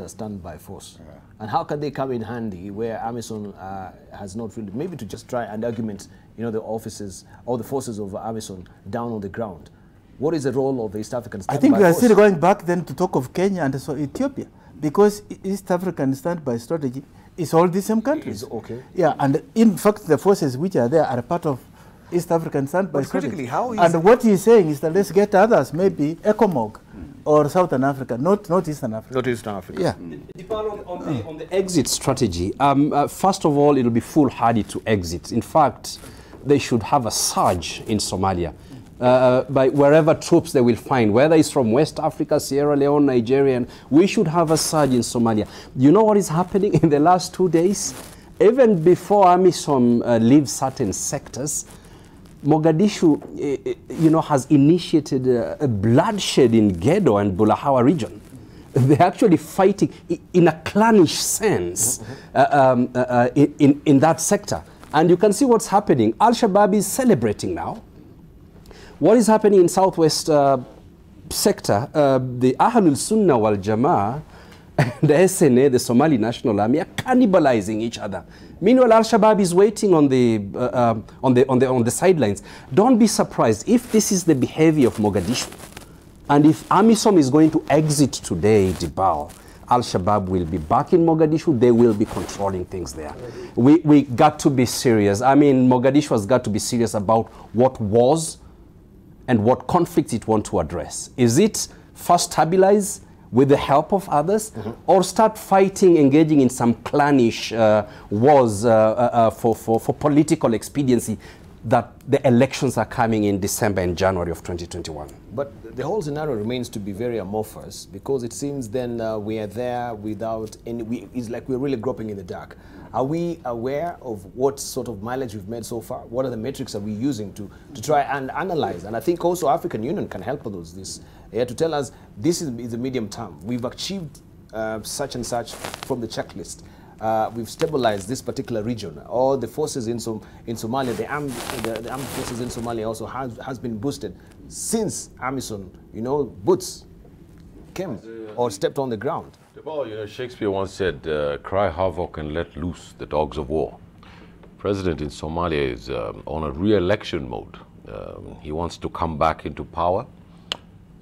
stand by force. And how can they come in handy where AMISOM has not really, maybe to just try and argument, you know, the offices or the forces of AMISOM down on the ground? What is the role of the East African standby force? I think we are still going back then to talk of Kenya and so Ethiopia, because East African standby strategy is all the same countries. Okay. Yeah, and in fact the forces which are there are part of East African standby strategy. How is and what he's saying is that let's get others, maybe ECOMOG or Southern Africa, not Eastern Africa. Not Eastern Africa. Yeah. On the exit strategy, first of all, it'll be foolhardy to exit. In fact, they should have a surge in Somalia. By wherever troops they will find, whether it's from West Africa, Sierra Leone, Nigeria, and we should have a surge in Somalia. You know what is happening in the last 2 days? Even before AMISOM leaves certain sectors, Mogadishu, you know, has initiated a bloodshed in Gedo and Bulahawa region. They're actually fighting in a clannish sense in that sector. And you can see what's happening. Al-Shabaab is celebrating now. What is happening in southwest sector, the Ahlul Sunnah wal Jama'ah, the SNA, the Somali National Army, are cannibalizing each other. Meanwhile, Al-Shabaab is waiting on the sidelines. Don't be surprised if this is the behavior of Mogadishu. And if AMISOM is going to exit today, Dibao, Al-Shabaab will be back in Mogadishu. They will be controlling things there. We got to be serious. I mean, Mogadishu has got to be serious about what was and what conflicts it wants to address. Is it first stabilize with the help of others, or start fighting, engaging in some clannish wars for political expediency, that the elections are coming in December and January of 2021? But the whole scenario remains to be very amorphous, because it seems then we are there without any, it's like we're really groping in the dark. Are we aware of what sort of mileage we've made so far? What are the metrics are we using to try and analyze? And I think also African Union can help us this, to tell us this is the medium term. We've achieved such and such from the checklist. We've stabilized this particular region. All the forces in Somalia, the armed forces in Somalia also has been boosted since AMISOM, you know, boots came or stepped on the ground. Well, you know, Shakespeare once said, cry havoc and let loose the dogs of war. President in Somalia is on a re-election mode. He wants to come back into power,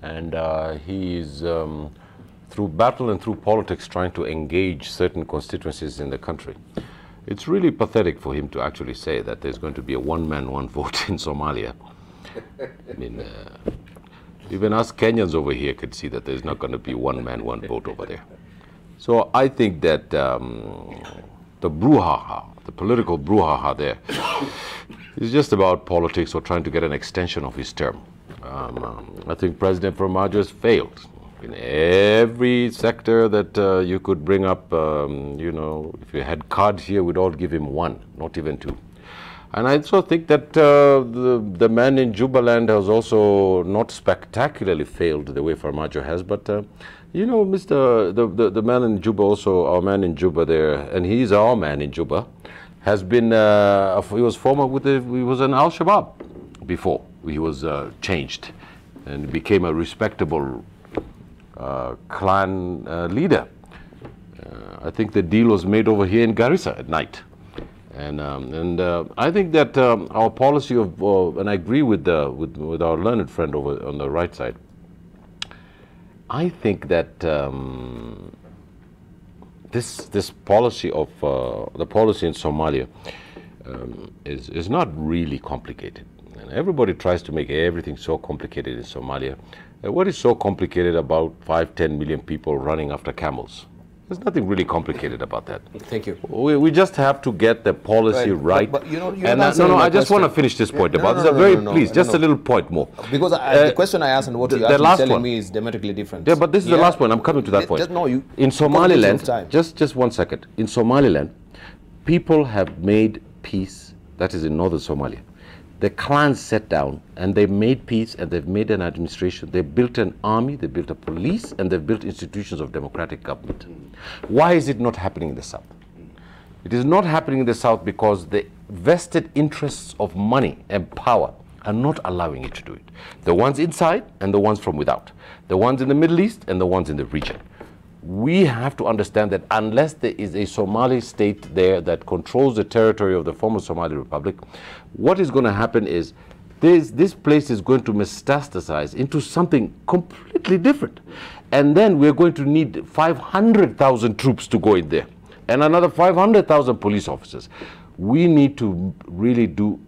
and he is, through battle and through politics, trying to engage certain constituencies in the country. It's really pathetic for him to actually say that there's going to be a one-man, one-vote in Somalia. I mean, even us Kenyans over here could see that there's not going to be one man, one vote over there. So I think that the brouhaha, the political brouhaha there, is just about politics or trying to get an extension of his term. I think President Farmajo has failed in every sector that you could bring up. You know, if you had cards here, we'd all give him one, not even two. And I also think that the man in Jubaland has also not spectacularly failed the way Farmajo has, but you know, the man in Juba also, our man in Juba there, and he's our man in Juba, has been, he was he was an Al-Shabaab before he was changed and became a respectable clan leader. I think the deal was made over here in Garissa at night. And I think that our policy of, and I agree with our learned friend over on the right side, I think that this policy of the policy in Somalia is not really complicated. And everybody tries to make everything so complicated in Somalia. What is so complicated about 5-10 million people running after camels? There's nothing really complicated about that. Thank you. We just have to get the policy right. But you know, and no, I just want to finish this point about this. Please, just a little point more. Because the question I asked and what you're actually telling me is diametrically different. Yeah, but this is the last point. I'm coming to that point. In Somaliland, just 1 second. In Somaliland, people have made peace. That is in northern Somalia. The clans sat down and they made peace, and they've made an administration. They built an army, they built a police, and they've built institutions of democratic government. Why is it not happening in the south? It is not happening in the south because the vested interests of money and power are not allowing it to do it. The ones inside and the ones from without. The ones in the Middle East and the ones in the region. we have to understand that unless there is a Somali state there that controls the territory of the former Somali Republic, what is going to happen is this place is going to metastasize into something completely different. And then we're going to need 500,000 troops to go in there and another 500,000 police officers. We need to really do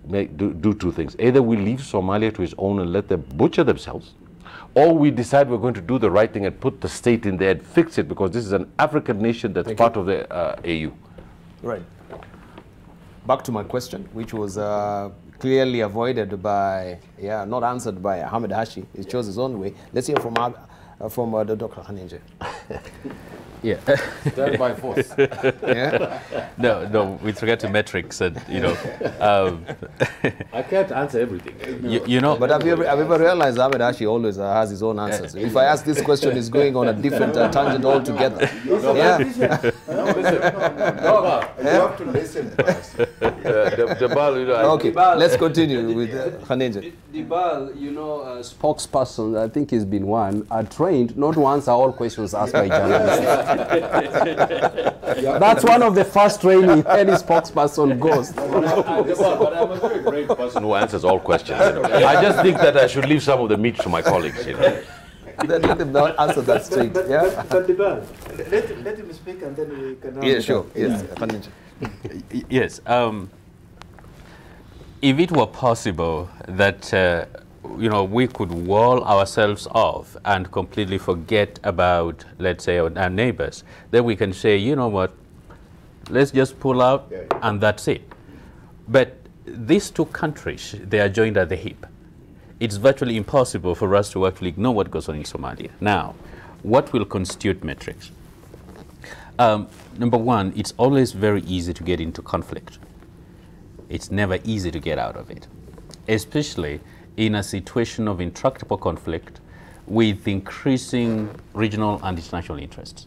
two things. Either we leave Somalia to its own and let them butcher themselves, or we decide we're going to do the right thing and put the state in there and fix it, because this is an African nation that's part of the AU. Right. Back to my question, which was clearly avoided by, not answered by Ahmed Hashi. He chose his own way. Let's hear from the Dr. Khanenje. Yeah. Stand by force. Yeah. No, with regard to metrics and, I can't answer everything. But have you ever realized Ahmed Hashi always has his own answers? If I ask this question, he's going on a different tangent altogether. Yeah. You have to listen first. Okay, let's continue with Khanenje. Dibal, spokesperson, I think he's been one, are trained not to answer all questions asked by journalists. That's one of the first training any spokesperson goes. But I'm a very brave person who answers all questions. I just think that I should leave some of the meat to my colleagues. Then let him answer that straight. Yeah. Let him speak and then we can. Yeah, sure. Yes. Khanenje. Yes. If it were possible that we could wall ourselves off and completely forget about, let's say, our neighbors, then we can say, you know what, let's just pull out and that's it. But these two countries, they are joined at the hip. It's virtually impossible for us to actually ignore what goes on in Somalia. Now, what will constitute metrics? Number one, it's always very easy to get into conflict. It's never easy to get out of it, especially in a situation of intractable conflict with increasing regional and international interests.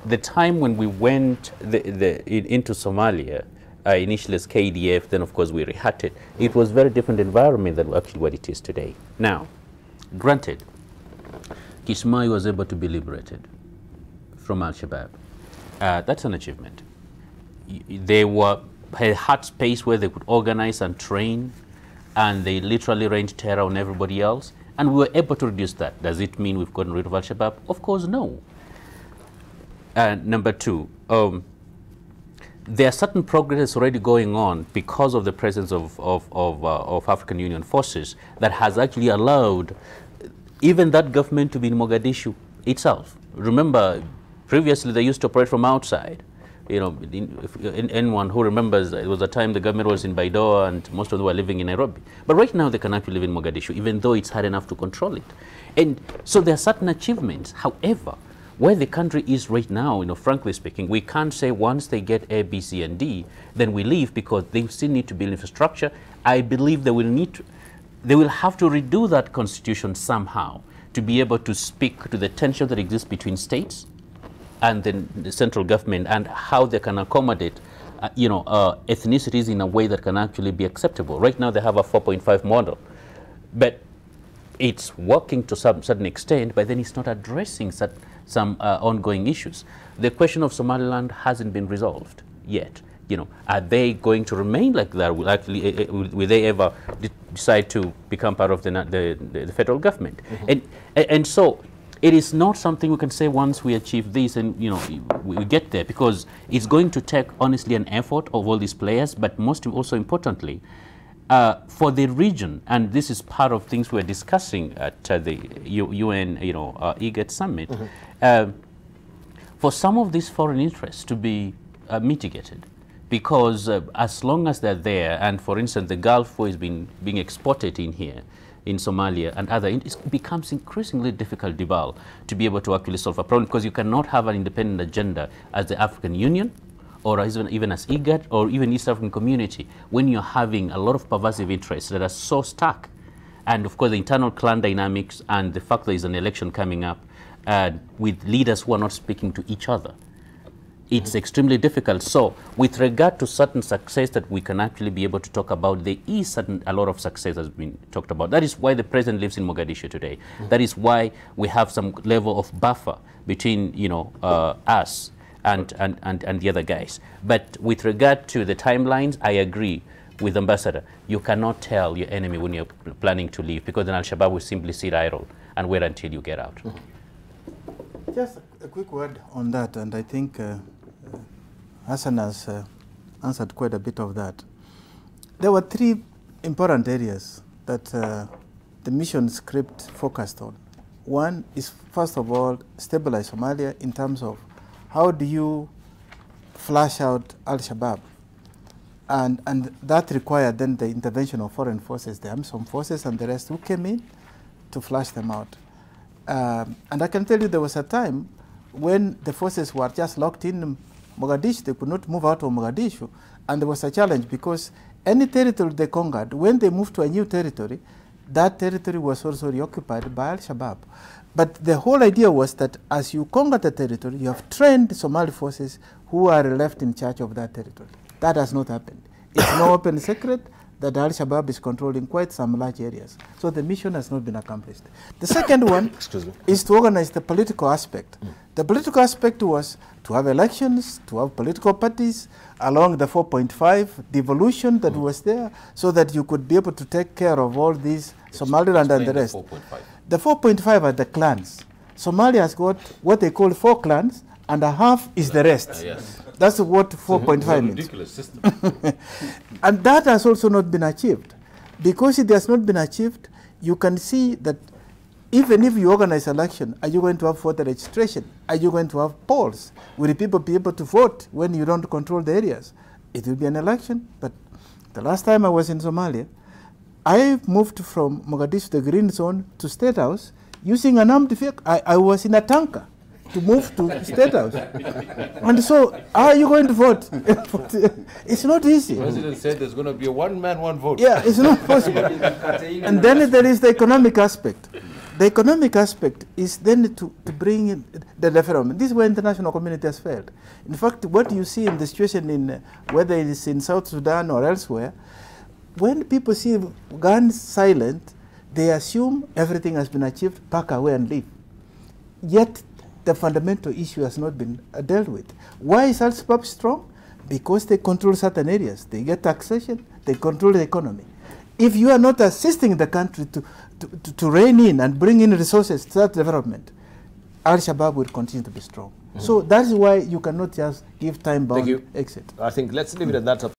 The time when we went into Somalia, initially as KDF, then of course we rehat it was a very different environment than actually what it is today. Now, granted, Kismayo was able to be liberated from Al-Shabaab. That's an achievement. They had space where they could organize and train, and they literally rained terror on everybody else, and we were able to reduce that. Does it mean we've gotten rid of Al-Shabaab? Of course, no. Number two, there are certain progress already going on because of the presence of African Union forces that has actually allowed even that government to be in Mogadishu itself. Remember, previously they used to operate from outside. Anyone who remembers, it was a time the government was in Baidoa and most of them were living in Nairobi. But right now they can actually live in Mogadishu, even though it's hard enough to control it. And so there are certain achievements. However, where the country is right now, frankly speaking, we can't say once they get A, B, C, and D, then we leave, because they still need to build infrastructure. I believe they will have to redo that constitution somehow to be able to speak to the tension that exists between states and then the central government, and how they can accommodate, ethnicities in a way that can actually be acceptable. Right now they have a 4.5 model, but it's working to some certain extent, but then it's not addressing some ongoing issues. The question of Somaliland hasn't been resolved yet. Are they going to remain like that? Will they ever decide to become part of the federal government? And so it is not something we can say once we achieve this and we get there, because it's going to take honestly an effort of all these players, but also importantly, for the region, and this is part of things we're discussing at the UN IGAD summit, for some of these foreign interests to be mitigated, because as long as they're there, and for instance the Gulf War is being exported in here, in Somalia and other, it becomes increasingly difficult, Dibal, to be able to actually solve a problem, because you cannot have an independent agenda as the African Union, or even as IGAD, or even East African Community, when you're having a lot of pervasive interests that are so stuck. And of course the internal clan dynamics and the fact there is an election coming up with leaders who are not speaking to each other. it's extremely difficult. So with regard to certain success that we can actually be able to talk about, there is a lot of success has been talked about. That is why the president lives in Mogadishu today. That is why we have some level of buffer between, you know, us and the other guys. But with regard to the timelines, I agree with Ambassador. You cannot tell your enemy when you're planning to leave, because then Al-Shabaab will simply sit idle and wait until you get out. Just a quick word on that, and I think Hassan has answered quite a bit of that. There were three important areas that the mission script focused on. One is, first of all, stabilize Somalia in terms of how do you flush out Al-Shabaab. And that required then the intervention of foreign forces, the AMISOM forces and the rest who came in to flush them out. And I can tell you there was a time when the forces were just locked in Mogadishu. They could not move out of Mogadishu. And there was a challenge because any territory they conquered, when they moved to a new territory, that territory was also reoccupied by Al-Shabaab. But the whole idea was that as you conquer the territory, you have trained Somali forces who are left in charge of that territory. That has not happened. It's no open secret that Al-Shabaab is controlling quite some large areas. So the mission has not been accomplished. The second one is to organize the political aspect. The political aspect was to have elections, to have political parties along the 4.5 devolution that was there, so that you could be able to take care of all these Somaliland and the rest. The 4.5 are the clans. Somalia has got what they call 4 clans, and a half is the rest. Yes. That's what 4.5 means. Ridiculous system. And that has also not been achieved. Because it has not been achieved, you can see that even if you organize election, are you going to have voter registration? Are you going to have polls? Will people be able to vote when you don't control the areas? It will be an election. But the last time I was in Somalia, I moved from Mogadishu, the green zone, to State House using an armed vehicle. I was in a tanker to move to State House. And so, how are you going to vote? It's not easy. The president said there's going to be a one man, one vote. Yeah, it's not possible. And then there is the economic aspect. The economic aspect is then to bring in the development. This is where international community has failed. In fact, what you see in the situation in, whether it is in South Sudan or elsewhere, when people see guns silent, they assume everything has been achieved, pack away and leave. Yet, the fundamental issue has not been dealt with. Why is Al-Shabaab strong? Because they control certain areas. They get taxation, they control the economy. If you are not assisting the country to rein in and bring in resources to that development, Al-Shabaab will continue to be strong. So that's why you cannot just give time-bound exit. I think let's leave it at that.